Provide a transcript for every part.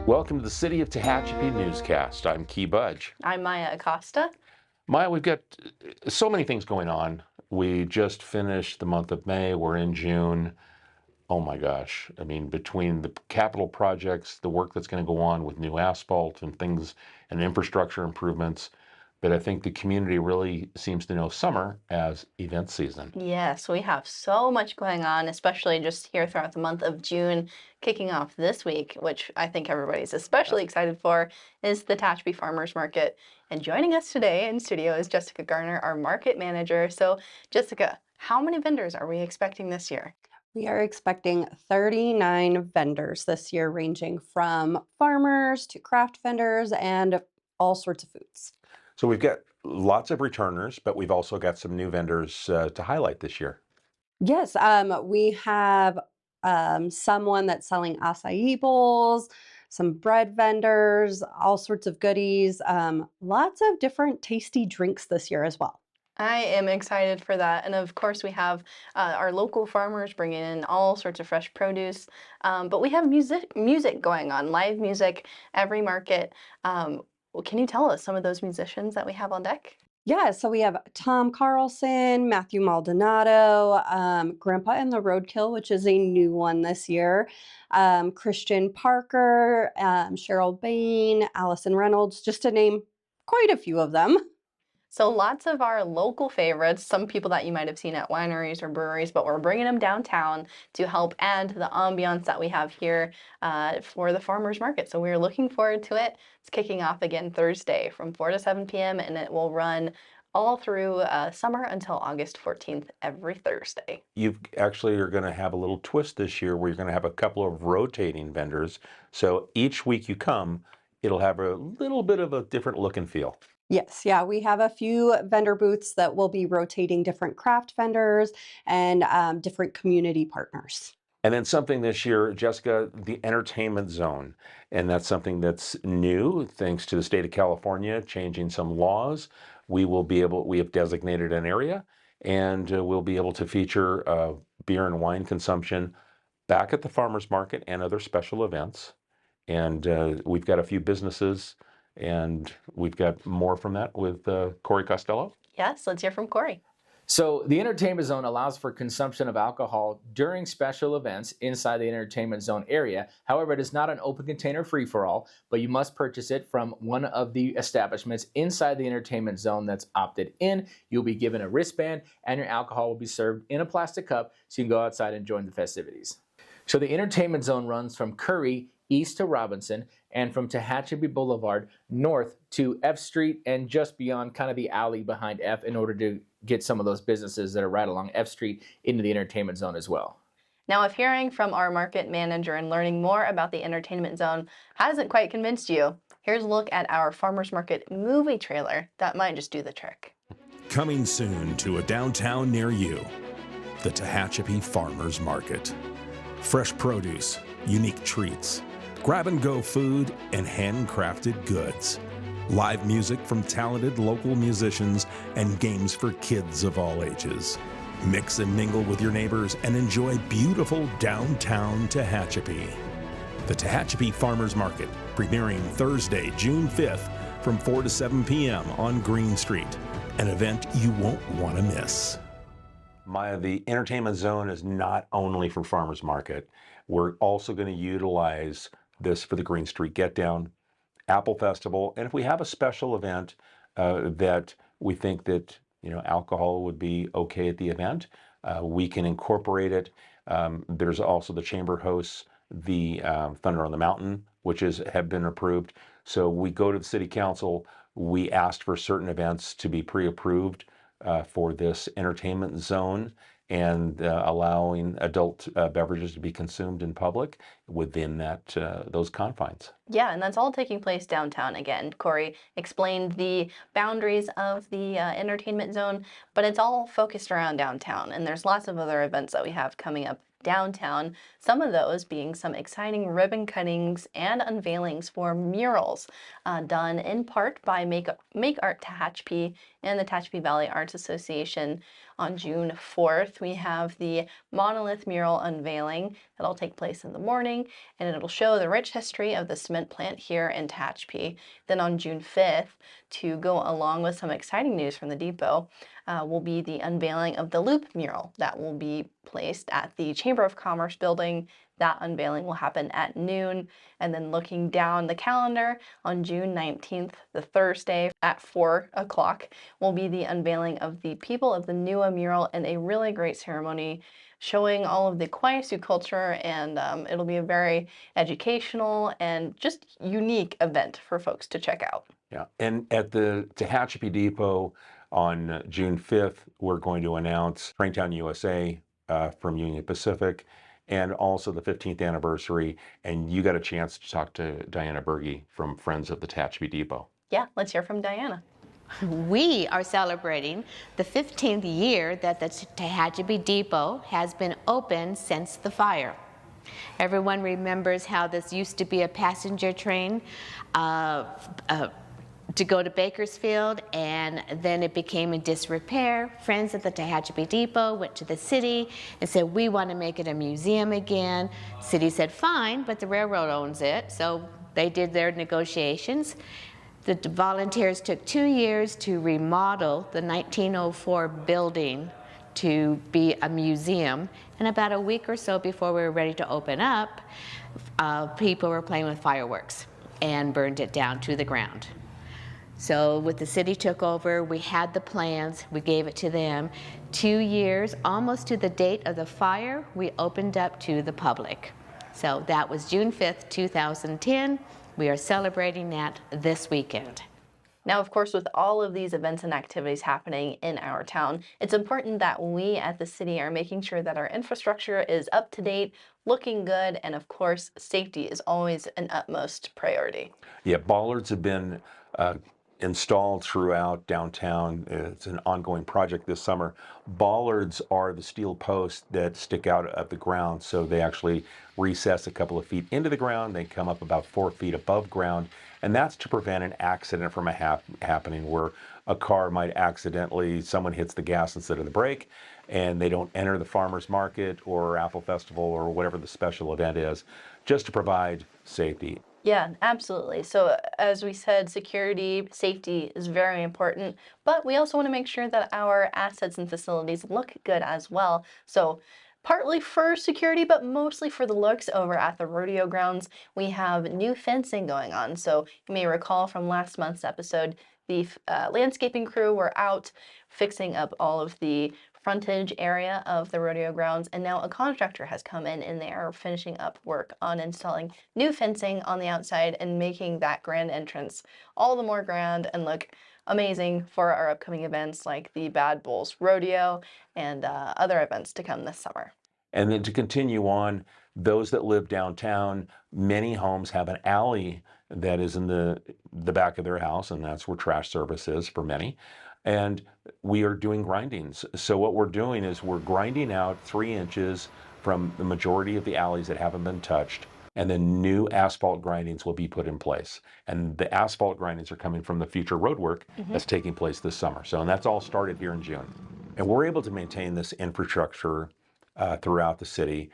Welcome to the City of Tehachapi Newscast. I'm Key Budge. I'm Maya Acosta. Maya, we've got so many things going on. We just finished the month of May. We're in June. Oh my gosh. I mean, between the capital projects, the work that's going to go on with new asphalt and things and infrastructure improvements, but I think the community really seems to know summer as event season. Yes, we have so much going on, especially just here throughout the month of June, kicking off this week, which I think everybody's especially excited for, is the Tehachapi Farmers Market. And joining us today in studio is Jessica Garner, our market manager. So, Jessica, how many vendors are we expecting this year? We are expecting 39 vendors this year, ranging from farmers to craft vendors and all sorts of foods. So we've got lots of returners, but we've also got some new vendors to highlight this year. Yes, we have someone that's selling acai bowls, some bread vendors, all sorts of goodies, lots of different tasty drinks this year as well. I am excited for that. And of course, we have our local farmers bringing in all sorts of fresh produce. But we have music going on, live music every market. Can you tell us some of those musicians that we have on deck? Yeah, so we have Tom Carlson, Matthew Maldonado, Grandpa and the Roadkill, which is a new one this year, Christian Parker, Cheryl Bain, Allison Reynolds, just to name quite a few of them. So lots of our local favorites, some people that you might have seen at wineries or breweries, but we're bringing them downtown to help add to the ambiance that we have here for the farmers market. So we're looking forward to it. It's kicking off again Thursday from 4 to 7 p.m. and it will run all through summer until August 14th every Thursday. You actually are going to have a little twist this year where you're going to have a couple of rotating vendors. So each week you come, it'll have a little bit of a different look and feel. Yes, yeah, we have a few vendor booths that will be rotating different craft vendors and different community partners. And then something this year, Jessica, the entertainment zone. And that's something that's new, thanks to the state of California changing some laws. We have designated an area and we'll be able to feature beer and wine consumption back at the farmers market and other special events. And we've got a few businesses and we've got more from that with Corey Costello. Yes, let's hear from Corey. So the entertainment zone allows for consumption of alcohol during special events inside the entertainment zone area. However, it is not an open container free-for-all, but you must purchase it from one of the establishments inside the entertainment zone that's opted in. You'll be given a wristband and your alcohol will be served in a plastic cup so you can go outside and join the festivities. So the entertainment zone runs from Curry east to Robinson and from Tehachapi Boulevard north to F Street and just beyond kind of the alley behind F in order to get some of those businesses that are right along F Street into the entertainment zone as well. Now, if hearing from our market manager and learning more about the entertainment zone hasn't quite convinced you, here's a look at our farmers market movie trailer that might just do the trick. Coming soon to a downtown near you, the Tehachapi Farmers Market. Fresh produce, unique treats, grab-and-go food, and handcrafted goods. Live music from talented local musicians and games for kids of all ages. Mix and mingle with your neighbors and enjoy beautiful downtown Tehachapi. The Tehachapi Farmers Market, premiering Thursday, June 5th from 4 to 7 p.m. on Green Street. An event you won't want to miss. Maya, the entertainment zone is not only for farmers market. We're also going to utilize this for the Green Street Get Down, Apple Festival, and if we have a special event that we think that alcohol would be okay at the event, we can incorporate it. There's also the chamber hosts the Thunder on the Mountain, which have been approved. So we go to the city council. We asked for certain events to be pre-approved for this entertainment zone and allowing adult beverages to be consumed in public within those confines. Yeah, and that's all taking place downtown again. Corey explained the boundaries of the entertainment zone, but it's all focused around downtown. And there's lots of other events that we have coming up downtown, some of those being some exciting ribbon cuttings and unveilings for murals done in part by Make Art Tehachapi and the Tehachapi Valley Arts Association. On June 4th, we have the monolith mural unveiling that'll take place in the morning, and it'll show the rich history of the cement plant here in Tehachapi. Then on June 5th, to go along with some exciting news from the depot, will be the unveiling of the Loop mural that will be placed at the Chamber of Commerce building. That unveiling will happen at noon. And then looking down the calendar, on June 19th, the Thursday at 4 o'clock, will be the unveiling of the People of the Nua mural in a really great ceremony showing all of the Kwaisu culture, and it'll be a very educational and just unique event for folks to check out. Yeah, and at the Tehachapi Depot on June 5th, we're going to announce Traintown USA from Union Pacific, and also the 15th anniversary. And you got a chance to talk to Diana Berge from Friends of the Tehachapi Depot. Yeah, let's hear from Diana. We are celebrating the 15th year that the Tehachapi Depot has been open since the fire. Everyone remembers how this used to be a passenger train to go to Bakersfield, and then it became in disrepair. Friends at the Tehachapi Depot went to the city and said, we want to make it a museum again. City said, fine, but the railroad owns it. So they did their negotiations. The volunteers took 2 years to remodel the 1904 building to be a museum. And about a week or so before we were ready to open up, people were playing with fireworks and burned it down to the ground. So when the city took over, we had the plans, we gave it to them. 2 years, almost to the date of the fire, we opened up to the public. So that was June 5th, 2010. We are celebrating that this weekend. Now, of course, with all of these events and activities happening in our town, it's important that we at the city are making sure that our infrastructure is up to date, looking good, and of course, safety is always an utmost priority. Yeah, bollards have been installed throughout downtown. It's an ongoing project this summer. Bollards are the steel posts that stick out of the ground, so they actually recess a couple of feet into the ground. They come up about 4 feet above ground, and that's to prevent an accident from happening where a car might accidentally, someone hits the gas instead of the brake, and they don't enter the farmer's market or Apple Festival or whatever the special event is, just to provide safety. Yeah, absolutely. So as we said, security, safety is very important, but we also want to make sure that our assets and facilities look good as well. So partly for security, but mostly for the looks, over at the rodeo grounds, we have new fencing going on. So you may recall from last month's episode, the landscaping crew were out fixing up all of the frontage area of the rodeo grounds, and now a contractor has come in and they are finishing up work on installing new fencing on the outside and making that grand entrance all the more grand and look amazing for our upcoming events like the Bad Bulls Rodeo and other events to come this summer. And then to continue on, those that live downtown, many homes have an alley that is in the back of their house, and that's where trash service is for many. And we are doing grindings. So what we're doing is we're grinding out 3 inches from the majority of the alleys that haven't been touched, and then new asphalt grindings will be put in place. And the asphalt grindings are coming from the future road work that's taking place this summer. So, and that's all started here in June. And we're able to maintain this infrastructure throughout the city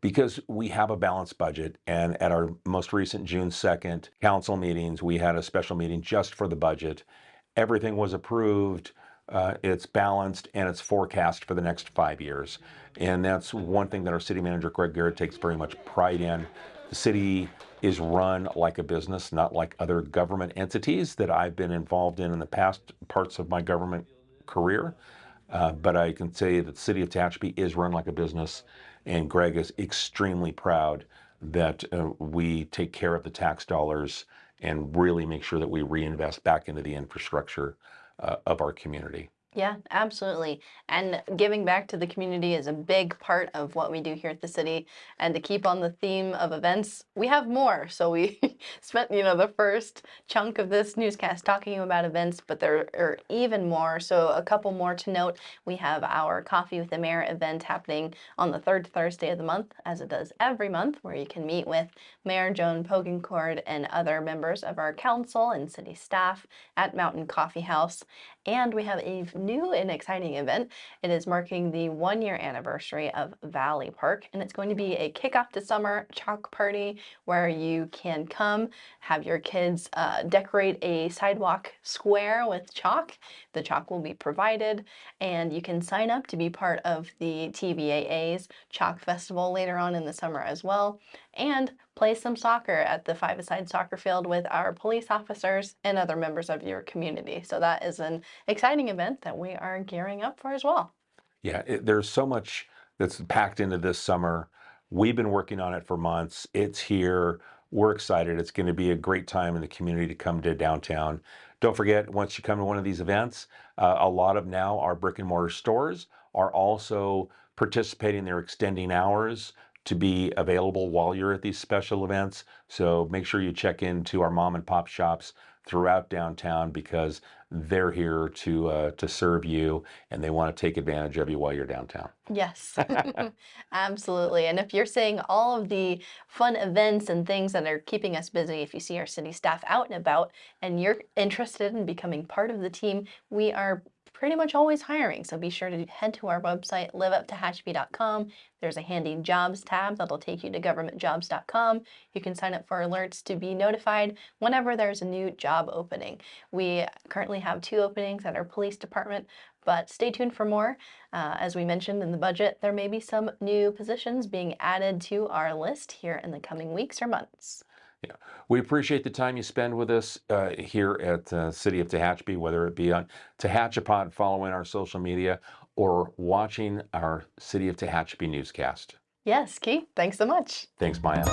because we have a balanced budget. And at our most recent June 2nd council meetings, we had a special meeting just for the budget. Everything was approved, it's balanced, and it's forecast for the next 5 years. And that's one thing that our city manager, Greg Garrett, takes very much pride in. The city is run like a business, not like other government entities that I've been involved in the past parts of my government career. But I can say that the city of Tehachapi is run like a business, and Greg is extremely proud that we take care of the tax dollars and really make sure that we reinvest back into the infrastructure of our community. Yeah, absolutely. And giving back to the community is a big part of what we do here at the city. And to keep on the theme of events, we have more. So we spent, the first chunk of this newscast talking about events, but there are even more. So a couple more to note. We have our Coffee with the Mayor event happening on the 3rd Thursday of the month, as it does every month, where you can meet with Mayor Joan Pogencourt and other members of our council and city staff at Mountain Coffee House. And we have a new and exciting event. It is marking the 1-year anniversary of Valley Park, and it's going to be a kickoff to summer chalk party where you can come, have your kids decorate a sidewalk square with chalk. The chalk will be provided, and you can sign up to be part of the TVAA's Chalk Festival later on in the summer as well, and play some soccer at the five-a-side soccer field with our police officers and other members of your community. So that is an exciting event that we are gearing up for as well. Yeah, there's so much that's packed into this summer. We've been working on it for months. It's here. We're excited. It's going to be a great time in the community to come to downtown. Don't forget, once you come to one of these events, a lot of now our brick and mortar stores are also participating. They're extending hours to be available while you're at these special events. So make sure you check into our mom and pop shops throughout downtown because they're here to serve you and they want to take advantage of you while you're downtown. Yes, absolutely. And if you're seeing all of the fun events and things that are keeping us busy, if you see our city staff out and about and you're interested in becoming part of the team, we are pretty much always hiring. So be sure to head to our website, liveuptehachapi.com. There's a handy jobs tab that'll take you to governmentjobs.com. You can sign up for alerts to be notified whenever there's a new job opening. We currently have 2 openings at our police department, but stay tuned for more. As we mentioned in the budget, there may be some new positions being added to our list here in the coming weeks or months. Yeah, we appreciate the time you spend with us here at City of Tehachapi, whether it be on Tehachapod, following our social media, or watching our City of Tehachapi newscast. Yes, Keith, thanks so much. Thanks, Maya.